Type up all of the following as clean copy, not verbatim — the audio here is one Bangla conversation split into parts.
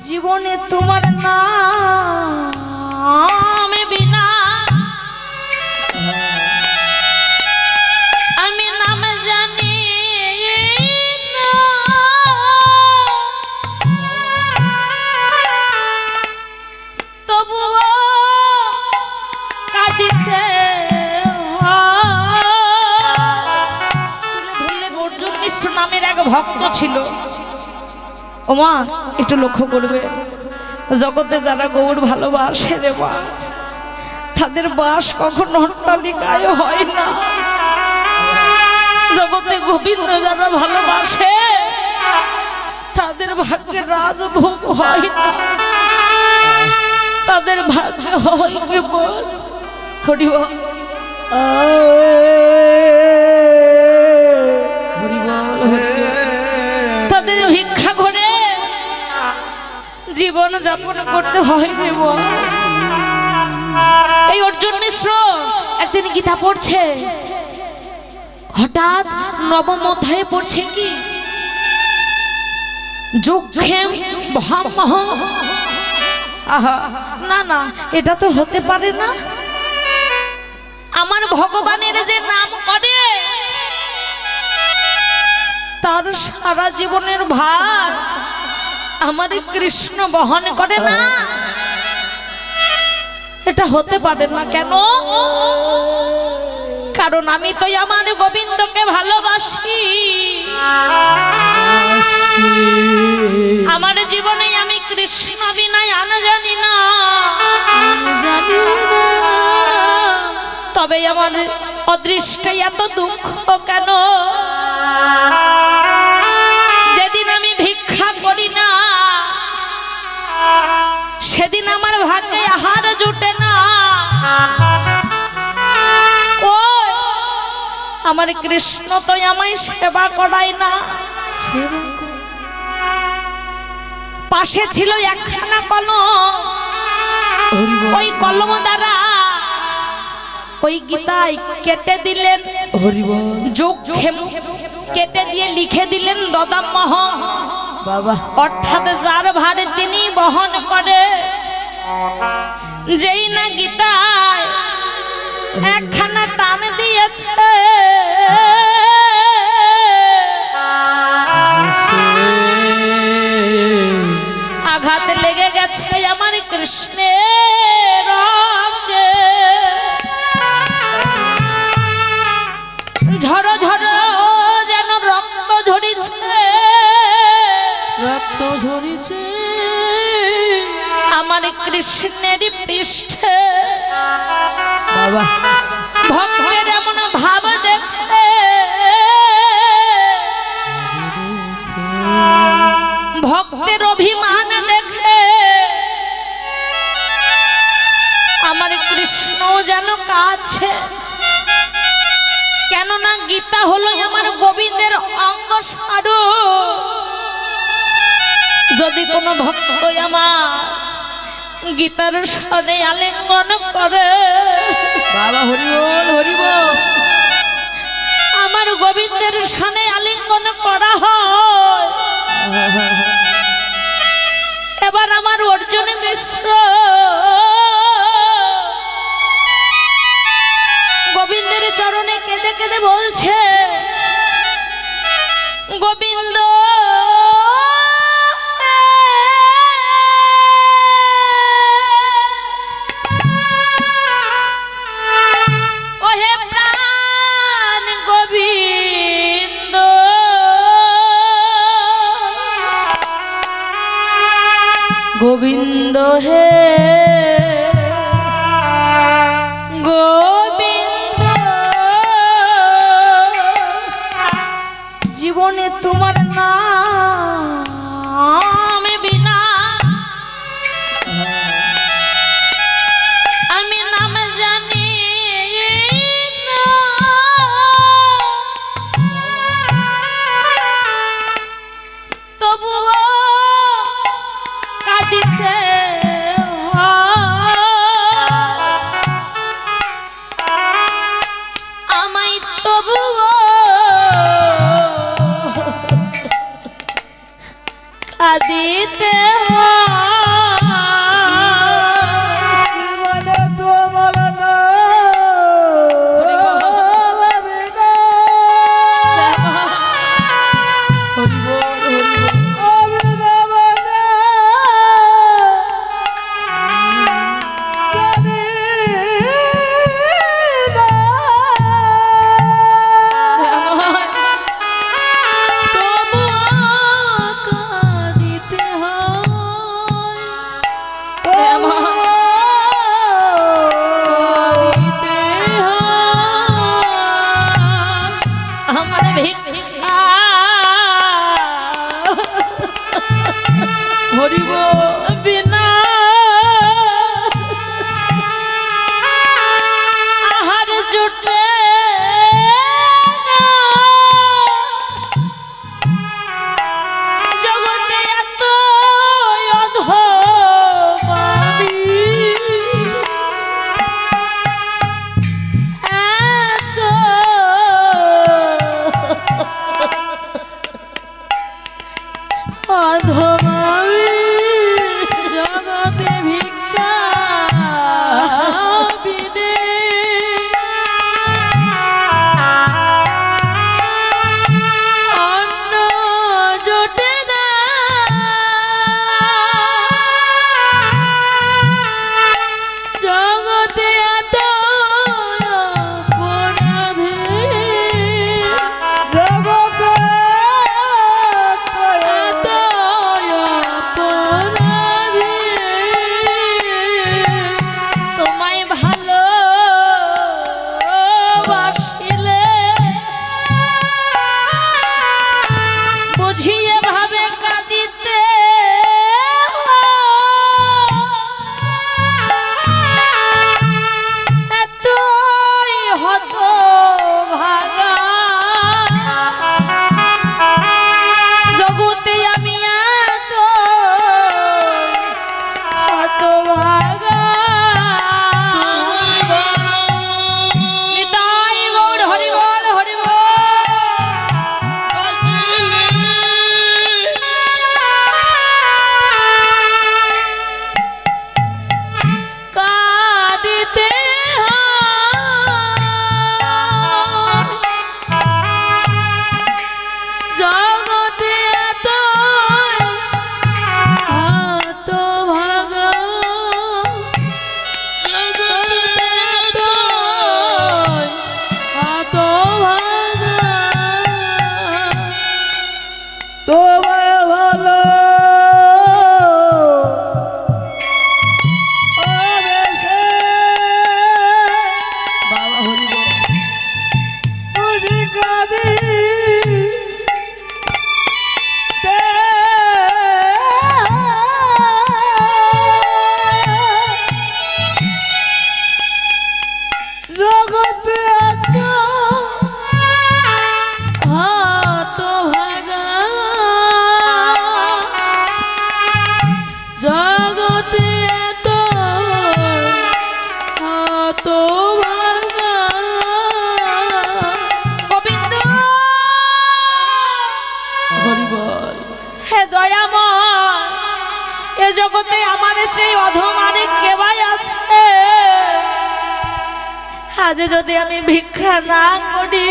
জীবনে তোমার নাম বিনা আমি নাম জানি না, তবুও কাঁদিতে অর্জুন মিশ্র নামের এক ভক্ত ছিল। ওমা একটু লক্ষ্য করবে, জগতে যারা গৌর ভালোবাসে রে মা, তাদের বাস কখনো অট্টালিকায় হয় না। জগতে গোবিন্দ যারা ভালোবাসে তাদের ভাগ্যে রাজভোগ হয় না, তাদের ভাগ্য হয় কেবল হরিবল হরিবল। তাদের ভিক্ষা করে জীবন যাপন করতে হয়। এই অর্জুন মিশ্র একদিন গীতা পড়ছে, হঠাৎ নবম অধ্যায়ে পড়ছে কি যোগক্ষেম মহামহ। আহা, না না, এটা তো হতে পারে না। আমার ভগবানের যে নাম করে তার সারা জীবনের ভার আমার কৃষ্ণ বহন করে না, এটা হতে পারে না। কেন? কারণ আমি তো আমার গোবিন্দকে ভালোবাসি। আমার জীবনে আমি কৃষ্ণ বিনা আন জানি না, তবে আমার অদৃষ্টে এত দুঃখ কেন? যেদিন আমি ভিক্ষা করি না সেদিন আমার ভাগ্যে আহার জুটে না। আমার কৃষ্ণ তো আমায় সেবা করায় না। পাশে ছিল একখানা কলম, ওই কলম দ্বারা ওই গীতায় কেটে দিলেন যোগ কেটে দিয়ে লিখে দিলেন দদামহ বাবা, অর্থাৎ যার ভারে তিনি বহন করে। যেই না গীতায় একখানা টান দিয়েছে, আঘাত লেগে গেছে আমার কৃষ্ণের রঙে। ঝড়ো ঝড়ো যেন রক্ত ঝরিছে, রক্ত ঝরিছে আমার কৃষ্ণের পৃষ্ঠে। বাবা, ভক্তের এমন ভাব দেখে ভক্তের অভিমান দেখে আমার কৃষ্ণ যেন কাছে। কেননা গীতা হলো আমার গোবিন্দের অঙ্গ স্বরূপ। যদি কোনো ভক্ত আমার গীতার সাথে আলিঙ্গন করে, বাবা হরিবল হরিবল, আমার গোবিন্দের সাথে আলিঙ্গন করা হয়। এবার আমার অর্জুন মিশ্র গোবিন্দের চরণে কেঁদে কেঁদে বলছে, গোবিন্দ গোবিন্দ হে গোবিন্দ, জীবনে তোমার নাম বিনা আমি নাম জানি না, তবুও কাঁদিতে আমায় তবুও আমার ভিক্ষা হরিব বিনা আহার জুটে না জগতে এত অধমাবি এত অধমাবি জগতে ভিক্ষা বিনে অন্ন জোটে না জগতে এত অপরাধী জগতে এত অপরাধী তোমায় ভালোবাসিলে বুঝিয়ে ভাবে কাঁদিতে এতই হতভাগা জগতে আমি এত হতভাগা নিতাই গৌর হরি বল হরি বল কাঁদিতে হয় জগতে এত হতভাগা জগতে এত হতভাগা তোমায় ভালো ওবেসে বাবা হরি বল বুঝি কাঁদি জগতে এত হতভাগা জগতে এত হতভাগা গোবিন্দ হরি বল হে দয়াময় এ জগতে আমার চেয়ে অধম আরেক কেবাই আছে আজ যদি আমি ভিক্ষা না করি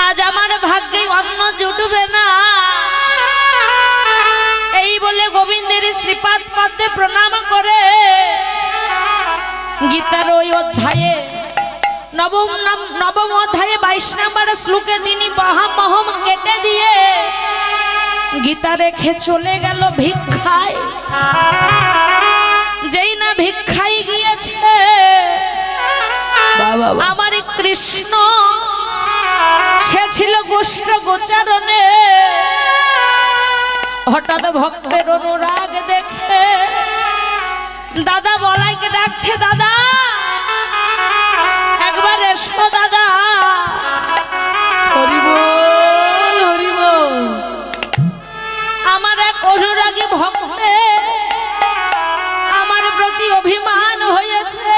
আজ আমার ভাগ্যে অন্ন জুটবে না এই বলে গোবিন্দের শ্রীপাদ পদ্মে প্রণাম করে গীতার ওই অধ্যায়ে নবম অধ্যায়ে 22 নম্বর শ্লোকে তিনি মহম কেটে দিয়ে গীতা রেখে চলে গেল ভিক্ষায় যেই না ভিক্ষায় গিয়েছে আমার কৃষ্ণ সে ছিল গোষ্ঠ গোচারণে হঠাৎ ভক্তের অনুরাগ দেখে দাদা বলাইকে ডাকছে দাদা একবার এসো দাদা হরি বল হরি বল আমার এক অনুরাগী ভক্তে আমার প্রতি অভিমান হয়েছে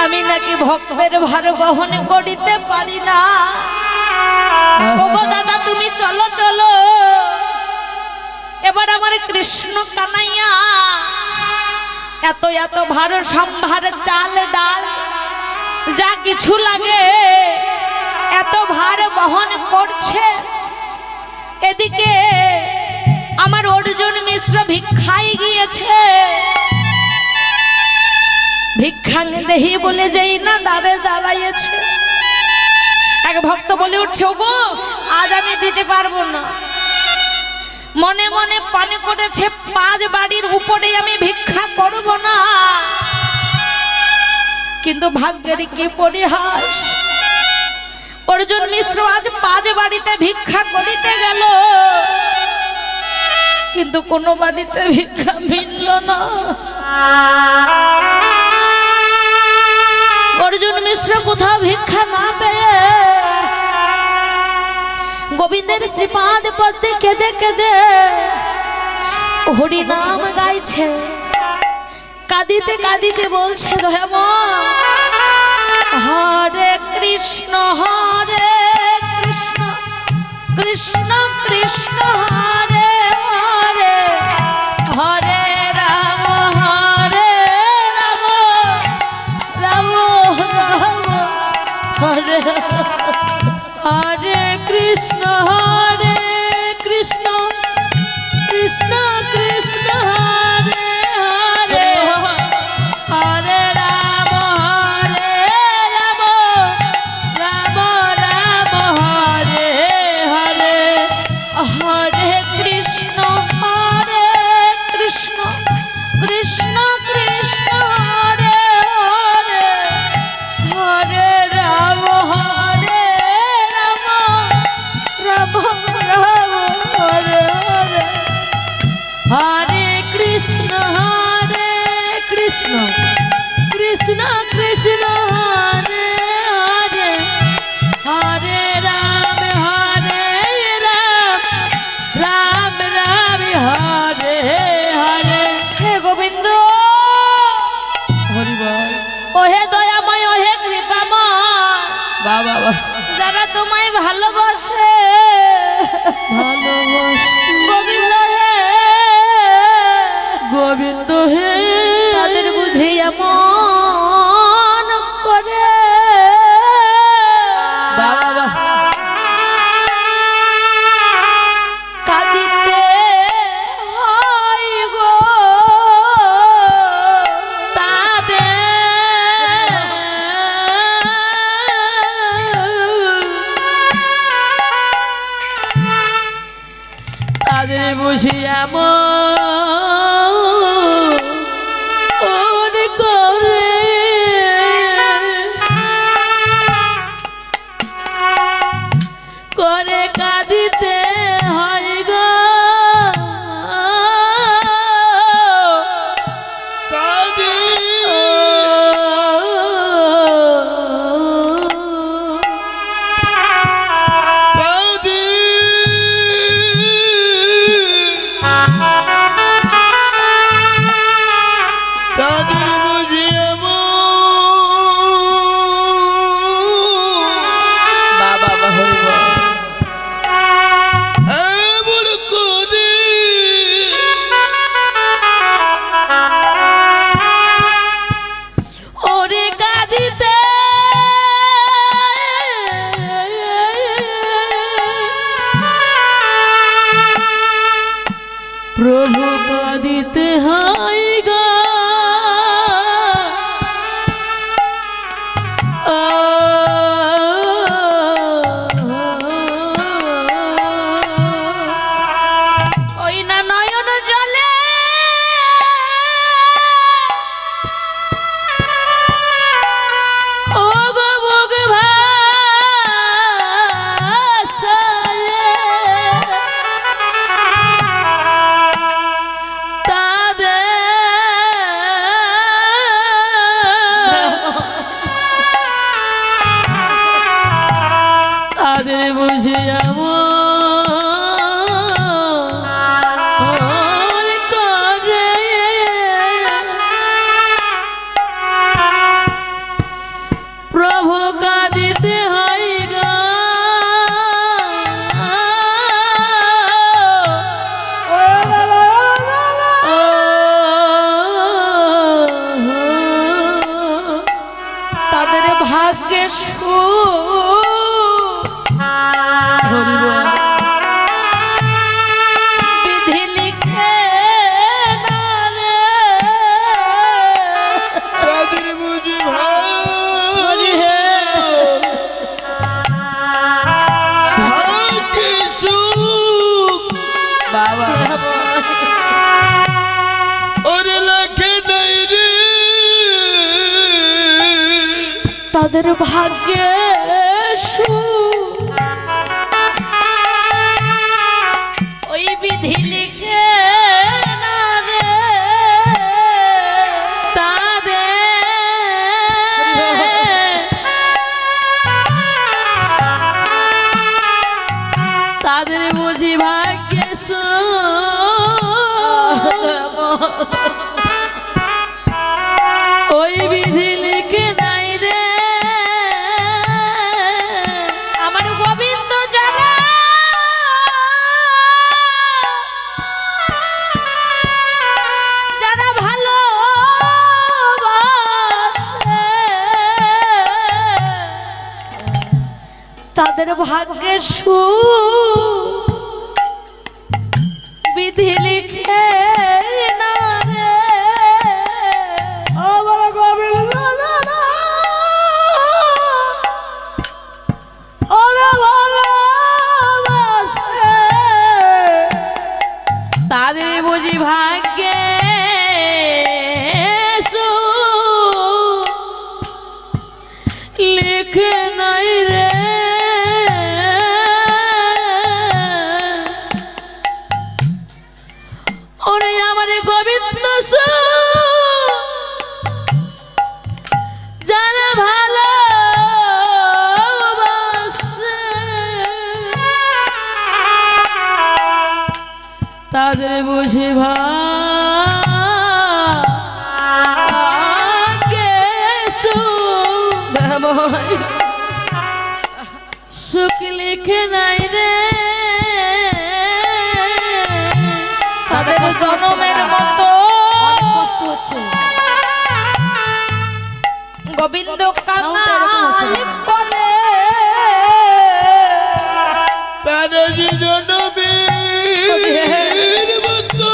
আমি নাকি ভক্তের ভার বহন করিতে পারি না ওগো দাদা তুমি চলো চলো এবার আমার কৃষ্ণ কানাইয়া এত এত ভার সম্ভার চাল ডাল যা কিছু লাগে এত ভার বহন করছে এদিকে আমার অর্জুন মিশ্র ভিক্ষায় গিয়েছে ভিক্ষাং দেহি বলে যেই না দাঁড়ে দাঁড়াইছে এক ভক্ত বলে উঠছে ওগো আজ আমি দিতে পারবো না মনে মনে পানে করেছে 5 বাড়ির উপরে আমি ভিক্ষা করব না কিন্তু ভাগ্যের কি পরিহাস, অর্জুন মিশ্র আজ 5 বাড়িতে ভিক্ষা করিতে গেল, কিন্তু কোনো বাড়িতে ভিক্ষা মিলল না। অর্জুন মিশ্র কোথাও ভিক্ষা না পেয়ে গোবিন্দের শ্রীপাদ পদ্মে কেঁদে কেঁদে হরি নাম গাইছে। কাঁদিতে কাঁদিতে বলছে, দয়াময় হরে কৃষ্ণ কৃষ্ণ কৃষ্ণ হরে হরে, হরে রাম রাম রাম হরে হরে কৃষ্ণ কৃষ্ণ কৃষ্ণ কৃষ্ণ হরে হরে, হরে রাম রাম রাম হরে হরে, হরে কৃষ্ণ কৃষ্ণ কৃষ্ণ কৃষ্ণ হরে হরে, হরে রাম রাম রাম হরে হরে, হরে কৃষ্ণ কৃষ্ণ কৃষ্ণ কৃষ্ণ হরে হরে, হরে রাম রাম রাম হরে হরে। হে গোবিন্দ, হরি বল। ওহে দয়াময়, ওহে কৃপাময়, বাবা যারা তোমায় ভালোবাসে, ভালোবাসি গোবিন্দ হে, গোবিন্দ হে, তাদের বুঝি এমন করে বাবা কাঁদিতে হয় গো তাদের বুঝি এমন করে করে কাঁদিতে হয় গো বাবা হরি বল। ওরে কাঁদিতে প্রভু কাঁদিতে হয় গো ওই না নয়ন জলে ও গো ভোগ ভাসায়ে তাদের বুঝি এমন করে প্রভু কাঁদিতে হয় গো তাদের ভাগ্যে হরি বল। বিধি লিখে না রে, তাদের বুঝি হরি হে ভাগ্য সুখ বাবা ওর লেখে নাই রে তাদের ভাগ্যে ওই বিধি লিখে না রে তাদের বুঝি ভাগ্যে ওই বিধি লিখে নাই রে আমার গোবিন্দ যারা যারা ভালো তাদের ভাগ্যে বিধি লিখে না রে আমার গোবিন্দ তাদের বুঝি ভাগ্যে লিখে নাই রে ওরে আমার গোবিন্দ যারা ভালো তাদের বুঝি ভাগ্যে সুখ লিখে নাই রে তাদের জনমের মতো কষ্ট হচ্ছে গোবিন্দ কাঙাল করে তাদের জনমের মতো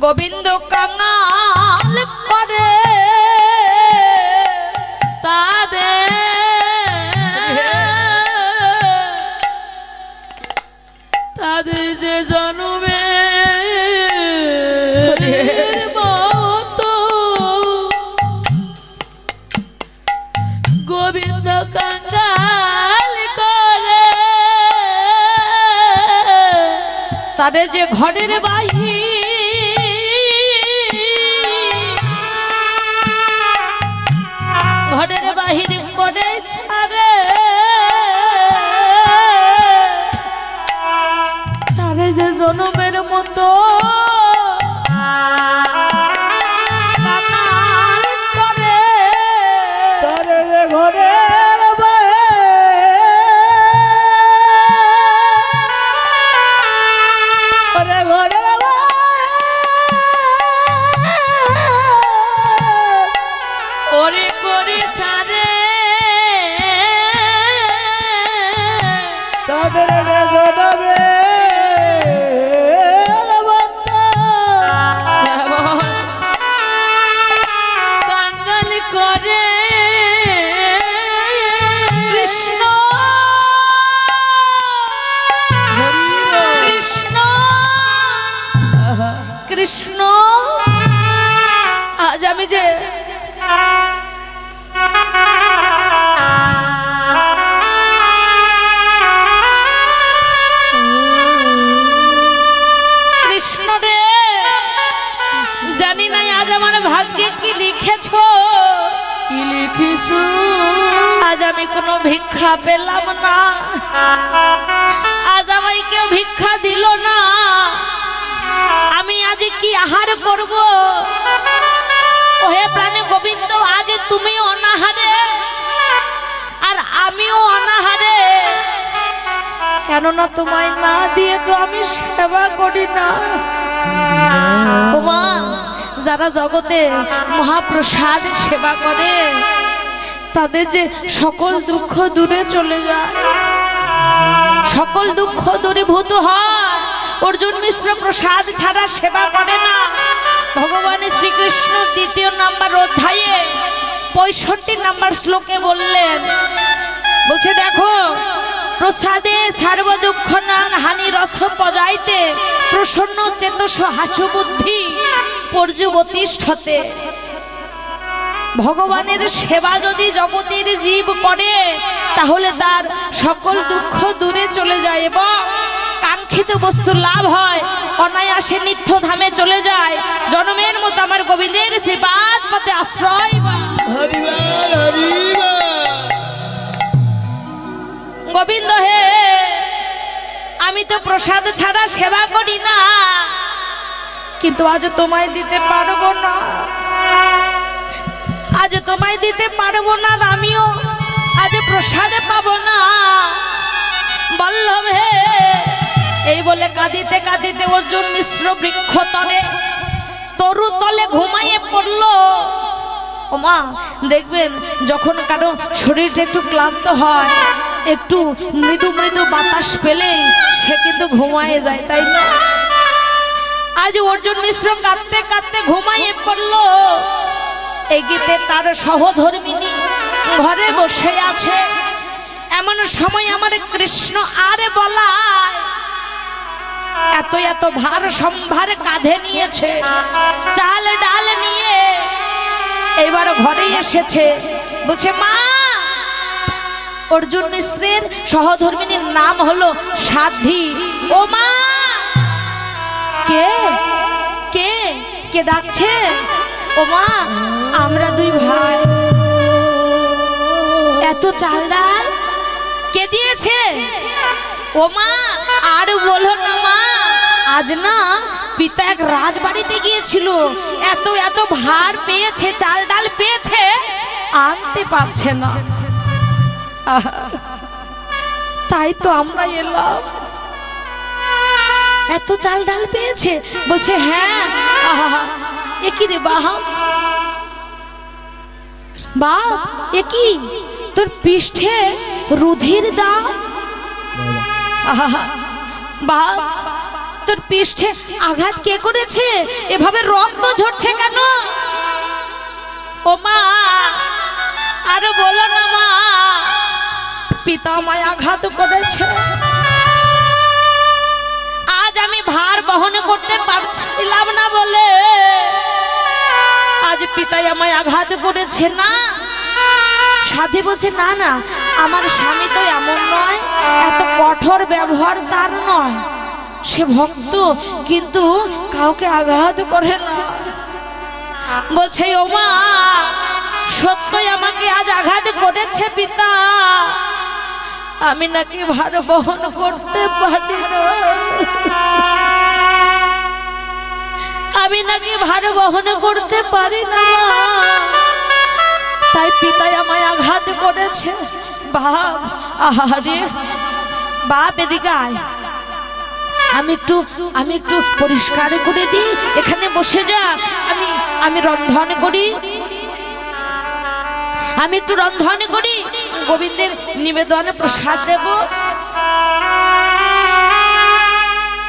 গোবিন্দ কাঙাল করে তাদের যে জন্মে মতো গোবিন্দ কাঙ্গাল করে তাদের যে ঘরের বাহির ঘরের বাহির করে ছাড়ে তারে যে জনমের মতো কাঙাল করে তাদের ঘরের ওরে করে ছাড়ে তাদের জনমে কাঙ্গাল করে কৃষ্ণ কৃষ্ণ কৃষ্ণ আজ আমি যে কৃষ্ণ রে জানি না আজ আমার ভাগ্যে কি লিখেছো কি লিখিস আজ আমি কোনো ভিক্ষা পেলাম না আজ আমায় কেউ ভিক্ষা দিল না আমি আজ কি আহার করব ওহে প্রাণে গোবিন্দ আজ তুমি অনাহারে আর আমিও অনাহারে কেননা তোমায় না দিয়ে তো আমি সেবা করি না ওমা যারা জগতে মহাপ্রসাদ সেবা করে তাদের যে সকল দুঃখ দূরে চলে যায় সকল দুঃখ দূরীভূত হয় অর্জুন মিশ্র প্রসাদ ছাড়া সেবা করে না ভগবান শ্রীকৃষ্ণ 2 নম্বর অধ্যায়ে 65 নম্বর শ্লোকে বললেন বলছে দেখো প্রসাদে সর্ব দুঃখ নাং হানি রস পজাইতে প্রসন্ন চেতস হাসু বুদ্ধি পর্যবতিষ্ঠতে। ভগবানের সেবা যদি জগতের জীব করে তাহলে তার সকল দুঃখ দূরে চলে যায় এবং কাঙ্ক্ষিত বস্তু লাভ হয়, অনায়াসে নিত্য ধামে চলে যায়। জন্মের মতো আমার গোবিন্দের শ্রীপাদ পথে আশ্রয় পায়। হরিবল হরিবল। গোবিন্দ হে, আমি তো প্রসাদ ছাড়া সেবা করি না, কিন্তু আজ তোমায় দিতে পারবো না, আজ তোমায় দিতে পারবো না, আর আমিও আজ প্রসাদে পাবো না। বল্লভ হে, এই বলে কাঁদিতে কাঁদিতে অর্জুন মিশ্র বৃক্ষ তলে তরু তলে ঘুমাইয়ে পড়লো। ও মা, দেখবেন যখন কারো শরীরটা একটু ক্লান্ত হয়, একটু মৃদু মৃদু বাতাস পেলেই সে কিন্তু ঘুমায়ে যায়, তাই না? আজ অর্জুন মিশ্র কাঁদতে কাঁদতে ঘুমাইয়ে পড়লো। এই গীতে তার সহধর্মিনী ঘরে বসে আছে। এমন সময় আমার কৃষ্ণ আরে বলায় এত এত ভার সম্ভার কাঁধে নিয়েছে, চাল ডাল নিয়ে এবার ঘরে এসেছে। বলছে, মা, অর্জুন মিশ্রের সহধর্মিনীর নাম হলো সাধ্বী। ও মা, কে কে কে ডাকছে? ও মা, আমরা দুই ভাই। এত চাল ডাল কে দিয়েছে? ও মা, আর বলো না মা, আজ না পিতা এক রাজবাড়িতে গিয়েছিল, এত এত ভার পেয়েছে, চাল ডাল পেয়েছে, আনতে পারছে না, তাই তো আমরা এলাম। এত চাল ডাল পেয়েছে? বলছে হ্যাঁ। একই রে বাহা, বাপ, একই তোর পৃষ্ঠে রুধির দাও। বাপ, তোর পৃষ্ঠে আঘাত কে করেছে? এভাবে রক্ত ঝরছে কেন? ও মা, আরো বলো না মা, পিতা আমায় আঘাত করেছে। আজ আমি ভার বহন করতে পারছিলাম না বলে আজ পিতাই আমায় আঘাত করেছে। না, সাধী বলছে, না না, আমার স্বামী তো এমন নয়, এত কঠোর ব্যবহার তার নয়, সে ভক্ত, কিন্তু কাউকে আঘাত করে না। বলছে, ও মা, সত্যই আমাকে আজ আঘাত করেছে পিতা, আমি নাকি ভার বহন করতে পারি না, আমি নাকি ভার বহন করতে পারি না, তাই পিতাই আমায় আঘাত করেছে। বাপ, আহারে বাপ, এদিকে আয়, আমি একটু পরিষ্কার করে দিই, এখানে বসে যা, আমি রন্ধন করি, আমি একটু রন্ধন করি, গোবিন্দের নিবেদনে প্রসাদ দেব।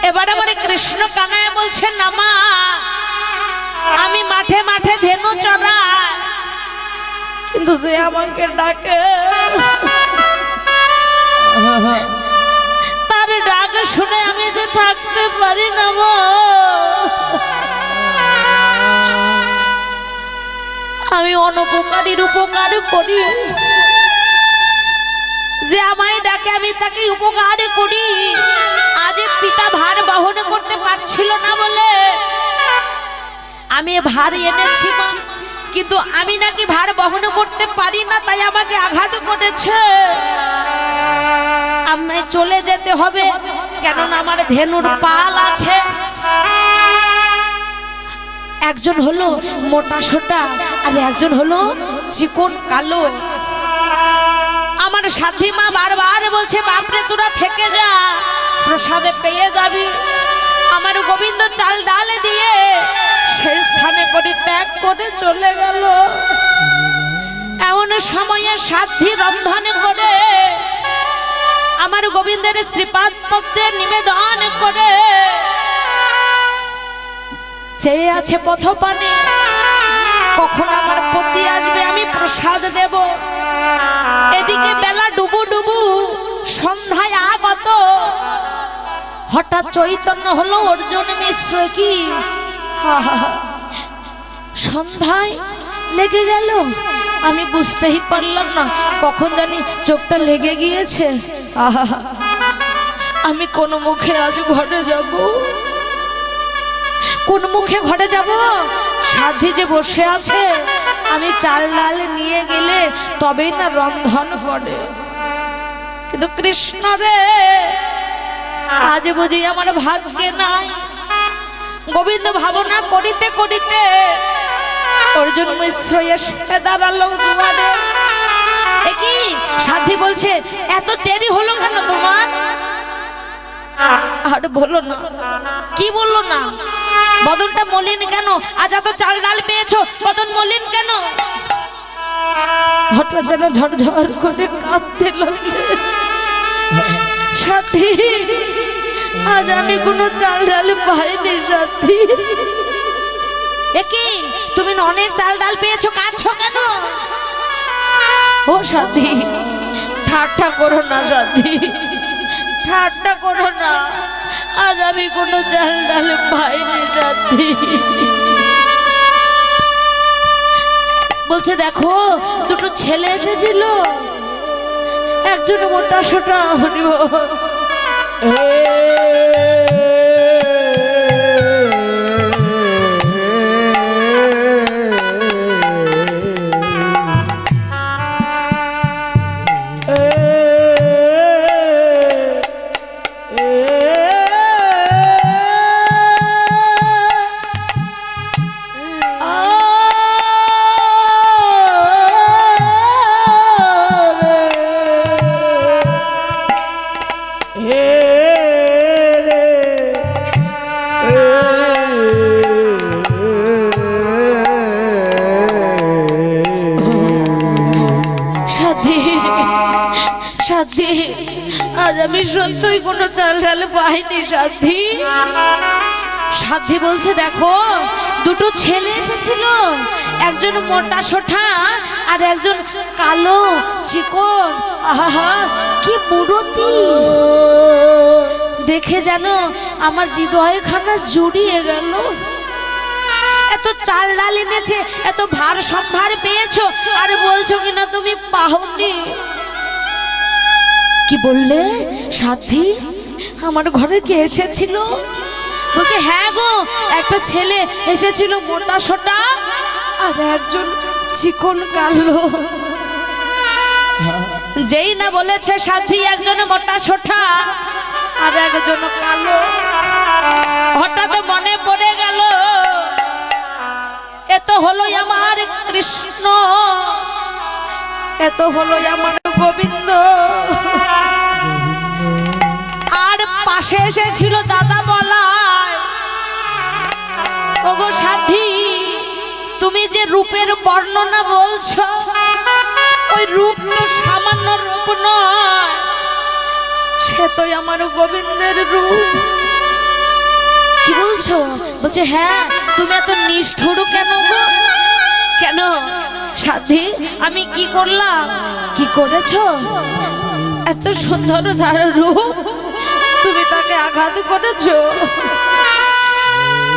এবার আমার কৃষ্ণ কানায় বলছে, না মা, আমি মাঠে মাঠে ধেনু চড়াই, কিন্তু সে আমাকে ডাকে, তার ডাক শুনে আমি যে থাকতে পারি না মা, আমি অনুপকারীর উপকার করি, যে আমায় ডাকে আমি তাকে উপকার করি। আজ পিতা ভার বহন করতে পারছিল না বলে আমি ভার এনেছি মা, কিন্তু আমি নাকি ভার বহন করতে পারি না, তাই আমাকে আঘাত করেছে। আমায় চলে যেতে হবে, কেননা আমার ধেনুর পাল আছে। একজন হলো মোটা সোটা আর একজন হলো চিকন কালো। আমার সাথী মা বারবার বলছে, বাপরে তোরা থেকে যা, প্রসাদে পেয়ে যাবি। আমার গোবিন্দ চাল ডালে দিয়ে সেই স্থানে পরিত্যাগ করে চলে গেল। এমন সময়ে সাধ্যি রন্ধন করে আমার গোবিন্দের শ্রীপাদ পদ্মে নিবেদন করে চেয়ে আছে পথপানে, কখন আমার পতি আসবে, আমি প্রসাদ দেব। এদিকে বেলা ডুবু ডুবু সন্ধ্যায় আগত হঠাৎ চৈতন্য হলো অর্জুন মিশ্র কি সন্ধ্যায় লেগে গেল আমি বুঝতেই পারলাম না কখন জানি চোখটা লেগে গিয়েছে আহা আমি কোন মুখে আজ ঘরে যাব কোন মুখে ঘরে যাব সাধী যে বসে আছে আমি চাল ডাল নিয়ে গেলে তবেই না রন্ধন করে কিন্তু কৃষ্ণ রে আজ বুঝি আমার ভাগ্যে নাই গোবিন্দ ভাবনা করিতে করিতে অর্জুন মিশ্র এসে দাঁড়ালো দুয়ারে কি সাধী বলছে এত দেরি হলো কেন তোমার আর বললো না কি বললো না বদনটা মলিন কেন আজ এত চাল ডাল পেয়েছো বদন মলিন কেন হঠাৎ যেন ঝরঝর করে কাঁদতে লাগলে সাথী আজ আমি কোনো চাল ডাল পাইনি সাথী কি তুমি অনেক চাল ডাল পেয়েছো কাঁদছো কেন ও সাথী ঠাট্টা করো না সাথী ঠাট্টা করো না আজ আমি কোনো চাল ডাল পাইনি সাথী বলছে দেখো দুটো ছেলে এসেছিল একজন মোটা সোটা হরিব সাথী আজ আমি সত্যই কোনো চাল ডাল পাইনি সাথী সাথী বলছে দেখো দুটো ছেলে এসেছিল একজন মোটা সোঠা আর একজন কালো চিকন আহা কি মূরতি দেখে জানো আমার হৃদয়খানা জুড়িয়ে গেল এত চাল ডাল এনেছে এত ভার সম্ভার পেয়েছো আর বলছো কিনা তুমি পাওনি কি বললে সাথী আমার ঘরে কে এসেছিল বলছে হ্যাঁ গো একটা ছেলে এসেছিল মোটা সোটা আর একজন চিকন কালো যেই না বলেছে সাথী একজন মোটা সোটা আর একজন কালো হঠাৎ মনে পড়ে গেল এত হলো আমার কৃষ্ণ এত হলো আমার গোবিন্দ আর পাশে এসেছিল দাদা বলায় ওগো সাথী তুমি যে রূপের বর্ণনা বলছো ওই রূপ তো সামান্য রূপ নয় সে তো আমার গোবিন্দের রূপ কি বলছো বলছে হ্যাঁ তুমি এত নিষ্ঠুর কেন গো কেন সাথী আমি কি করলাম কি করেছো এত সুন্দর তার রূপ তুমি তাকে আঘাত করেছো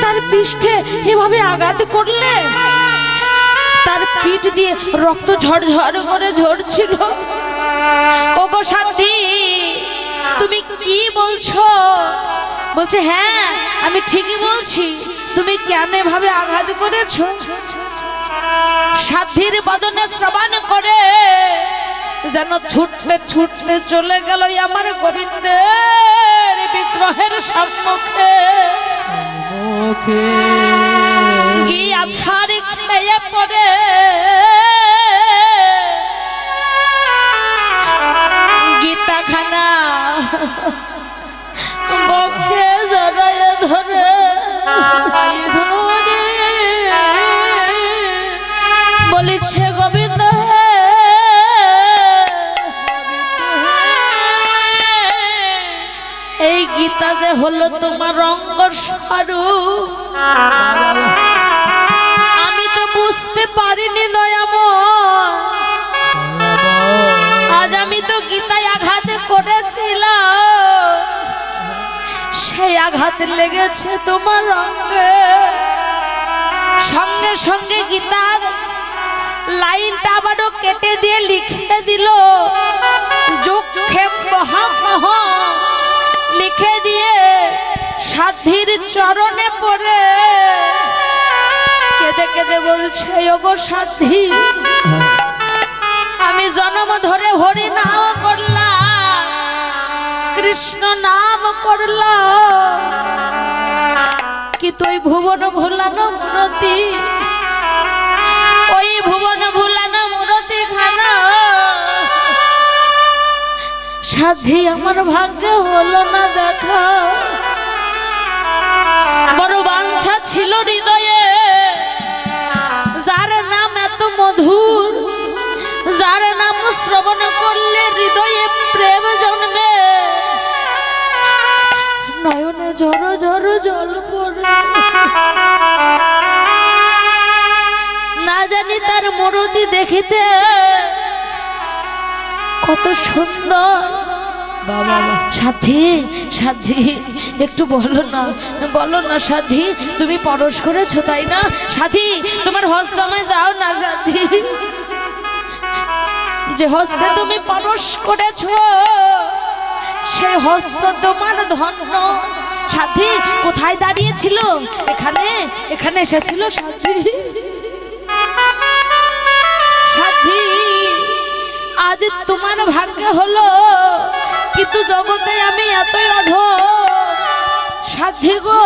তার পৃষ্ঠে এভাবে আঘাত করলে তার পিঠ দিয়ে রক্ত ঝরঝর করে ঝরছিল ওগো সাথী তুমি কি বলছো বলছে হ্যাঁ আমি ঠিকই বলছি তুমি কেন এভাবে আঘাত করেছো সাথীর বদনে শ্রবণ করে যেন ছুটতে ছুটতে চলে গেল আমার গোবিন্দের বিগ্রহের সম্মুখে গিয়া ছাড়ি খেয়ে পড়ে গীতা খানা বক্ষে জড়াইয়ে ধরে বলেছে গোবিন্দ এই গীতা যে হলো তোমার অঙ্গ স্বরূপ আমি তো বুঝতে পারিনি দয়াময় আজ আমি তো গীতায় আঘাত করে বসিল সেই আঘাত লেগেছে তোমার অঙ্গে। সঙ্গে সঙ্গে গীতার লাইনটা আবারও কেটে দিয়ে লিখে দিল যুক্ষেম মহামহ, লিখে দিয়ে সাধ্যির চরণে পড়ে কেঁদে কেঁদে বলছে, ওগো সাধ্যি, আমি জন্ম ধরে হরি নাম করলাম, কৃষ্ণ নাম করলাম, কি তুই ভুবন ভুলানো মূরতি, ওই ভুবন ভুলানো মূরতি খানা সাধ্যি আমার ভাগ্যে হলো না দেখা। বড় বাঞ্ছা ছিল হৃদয়ে, যার নাম এত মধুর, যার নাম শ্রবণ করলে হৃদয়ে প্রেম জন্মে, নয়নে ঝরো ঝরো জল পড়ে। না জানি তার মূরতি দেখিতে কত সুন্দর। সাথী সাথী একটু বলো না, বলো না সাথী, তুমি পরশ করেছো তাই না? সাথী তোমার হস্ত আমায় দাও না সাথী, যে হস্তে তুমি পরশ করেছো সেই হস্ত তোমার ধন্য। সাথী কোথায় দাঁড়িয়েছিল? এখানে, এখানে এসেছিল সাথী। সাথী আজ তোমার ভাগ্যে হলো, কিন্তু জগতে আমি এতই অধম। সাথী গো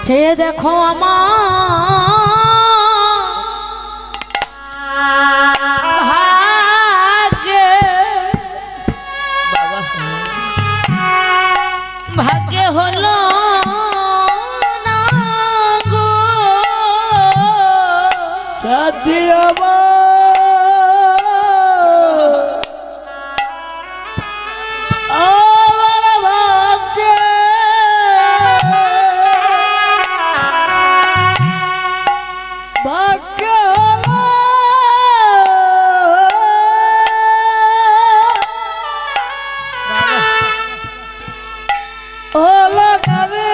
চেয়ে দেখো আমার ভাগ্যে, ভাগ্যে হলো না গো সাথী আমার ভাগ্যে, ভাগ্যে হলো না রে।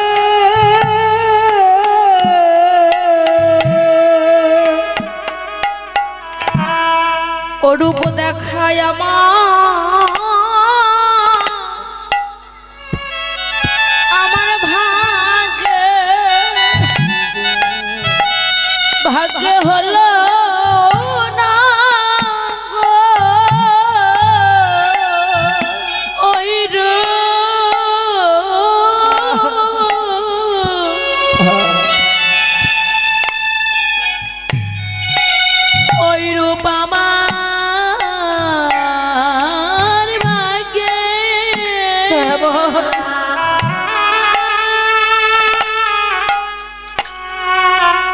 অরূপ দেখায় আমার ভাগ্যে, ভাগ্যে হলো না গো ওই ওই রূপ আমার ভাগ্যে।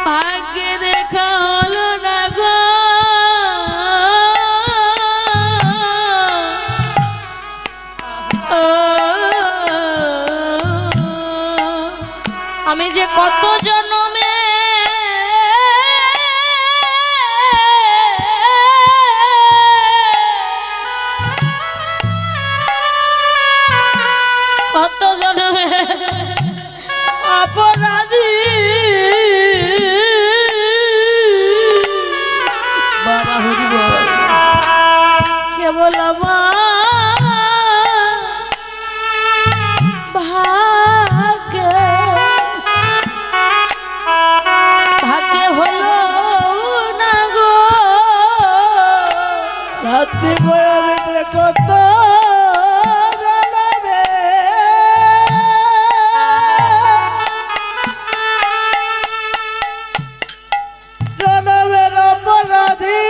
ভাগ্যে দেখা হলো না গো আমি যে কত জন্মে কত জন্মে অপরাধী। বাবা হরি বল। কেবল আমার ভাগ্যে, ভাগ্যে হলো না গো সাথী গো আমি কত জানাবে, জনমের অপরাধী।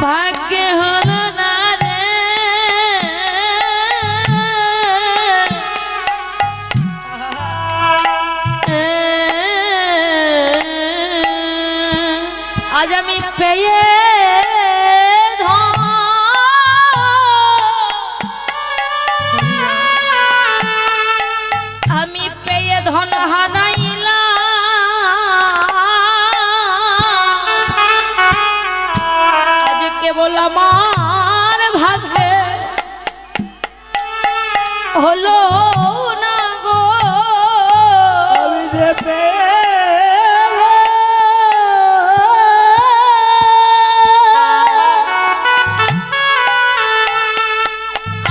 ভাগ্যে হলো না রে আজ আমি পেয়ে আমি পেয়ে ধন হানাইলাম আজ কেবল আমার ভাগ্যে হলো না গো আমি যে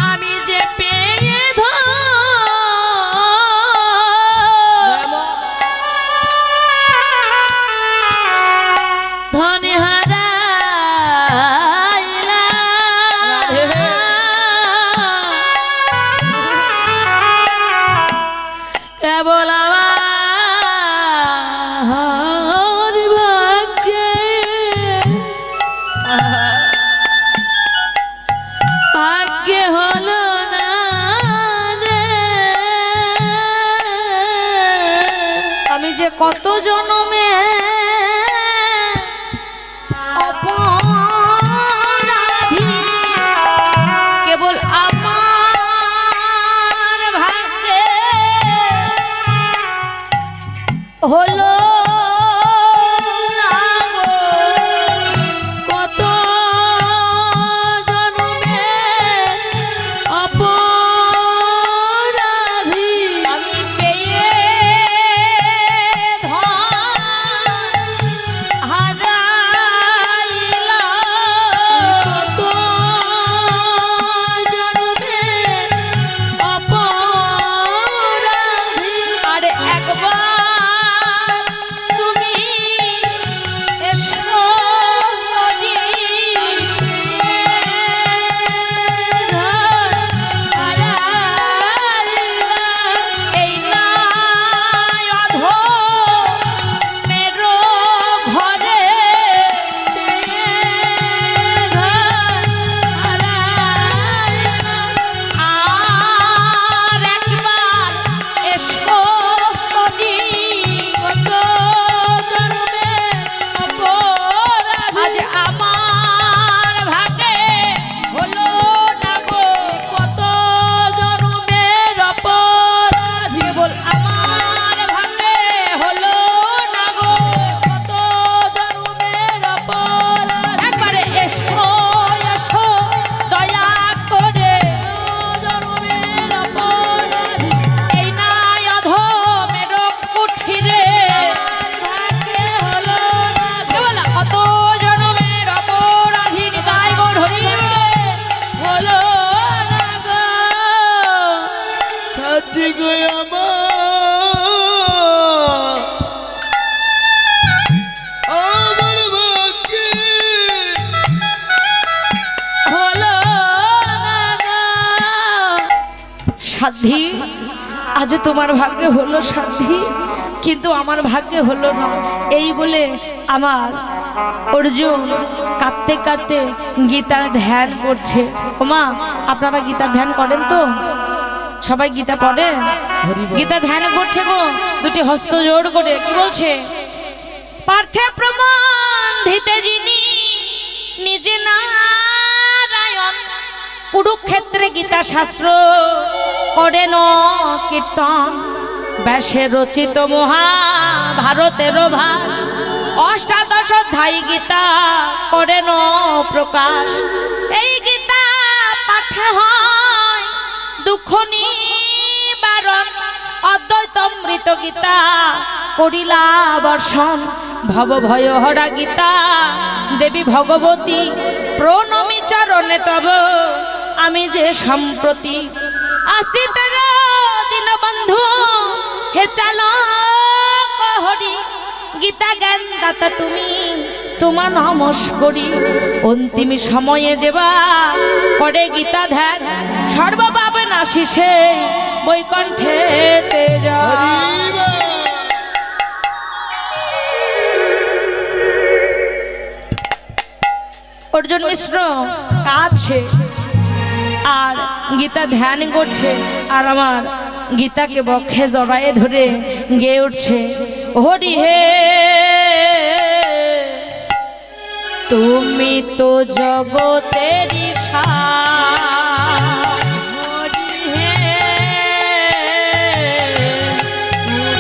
আমি যে পেয়ে ধনে হারাইলাম কেবল আমার ভাগ্যে ভাগ্যে হলো না রে আমি যে কত জনমে অপরাধী কেবল আমার ভাগ্যে হলো না গো। কত জনমে অপরাধী আমি পেয়ে ধন হারাইলাম কত জনমে অপরাধী আরে একবার তুমি এসো এই নাই অধমের ঘরে আর একবার এসো কত জন্মে অপরাধী আজ আমার ভাগ্যে হলো না গো কত জন্মের অপরাধী কেবল আমার ভাগ্যে হলো না গো কত জন্মের অপরাধী একবারে এসো এসো দয়া করে জন্মের অপরাধী এই নাই অধমের কুঠিরে ভাগ্যে হলো না কেবল কত জন্মের অপরাধী নিতাই গৌর হরিবে হলো না গো সাথী গো আমার ভাগ্যে হলো না গো সাধী আজ তোমার ভাগ্যে হলো সাধী কিন্তু আমার ভাগ্যে হলো না এই বলে আমার অর্জুন কাঁদতে কাঁদতে গীতার ধ্যান করছে ওমা আপনারা গীতার ধ্যান করেন তো সবাই গীতা পড়েন গীতা ধ্যান করছে গো দুটি হস্ত জোড় করে কি বলছে পার্থে প্রমাণ দিতে যিনি নিজে নারায়ণ কুরুক্ষেত্রে গীতা শাস্ত্র করেন কীর্তন ব্যাসে রচিত মহাভারতের ভাষ অষ্টাদশ অধ্যায় গীতা করেন প্রকাশ এই গীতা পাঠে হয় দুঃখ নিবারণ অদ্বৈতমৃত গীতা করিলা বর্ষণ ভব ভয় হরা গীতা দেবী ভগবতী প্রণমী চরণে তব আমি যে সম্প্রতি আশ্রিতের দীনবন্ধু হে চালক হরি গীতা জ্ঞান দাতা তুমি তোমা নমস্করি অন্তিম সময়ে যেবা করে গীতা ধ্যান সর্বপাপ নাশি সে বৈকুণ্ঠে তেজা হরিবা অর্জুন মিশ্র কাছে আর গীতা ধ্যান করছে আর আমার গীতাকে বক্ষে জড়ায়ে ধরে গেয়ে উঠছে হরি হে তুমি তো জগতেরই সার হরি হে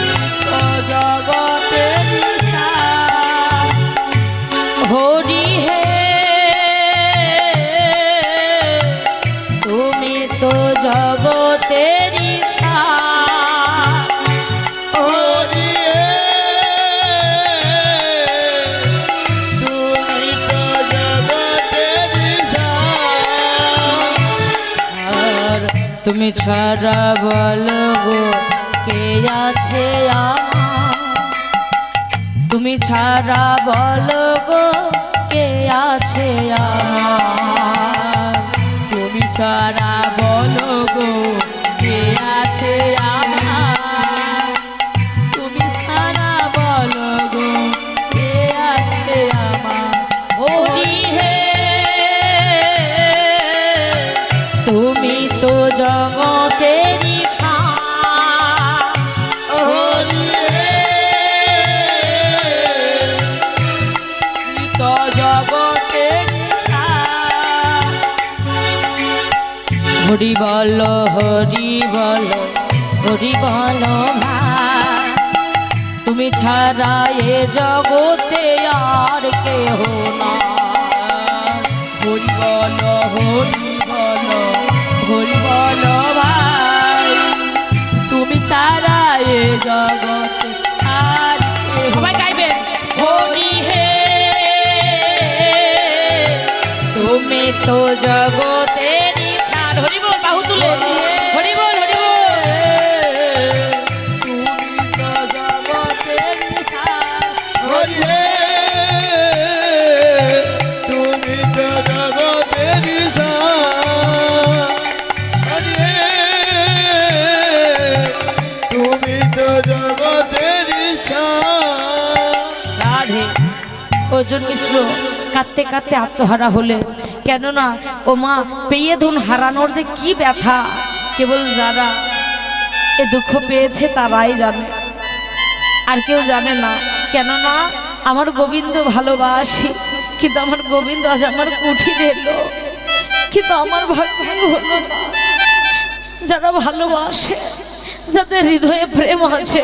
তুমি তো জগতেরই সার হরি হে তুমি তো জগতেরই সার হরি হে তুমি তো জগতেরই সার আর তুমি ছাড়া বলো গো কে আছে আমার তুমি ছাড়া বলো গো কে আছে আমার তুমি ছাড়া বলো গো কে আছে আমার তুমি ছাড়া বলো গো কে আছে আমার হরি হে তুমি তো জগতেরই সার হরি হে তুমি তো জগতেরই সার হরি বল হরি বল হরি বল ভাই তুমি ছাড়া এ জগতে আর কেহ না হরি বল হরি বল হরি বল ভাই তুমি ছাড়া এ জগতে আর সবাই গাইবে হরি হে তুমি তো জগতেরই সার হরি বল বাহু তুলে হরি বল হরি বল তুমি তো জগতেরই সার হরি হে তুমি তো জগতেরই সার হরি হে তুমি তো জগতেরই সার রাধে অর্জুন মিশ্র কাঁদতে কাঁদতে আত্মহারা হলে কেননা ও মা পেয়ে ধন হারানোর যে কি ব্যথা কেবল যারা এ দুঃখ পেয়েছে তারাই জানে আর কেউ জানে না কেননা আমার গোবিন্দ ভালোবাসি কিন্তু আমার গোবিন্দ আজ আমার কুঠির এলো কিন্তু আমার ভাগ্যে হলো না যারা ভালোবাসে যাদের হৃদয়ে প্রেম আছে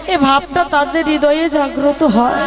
এ ভাবটা তাদের হৃদয়ে জাগ্রত হয়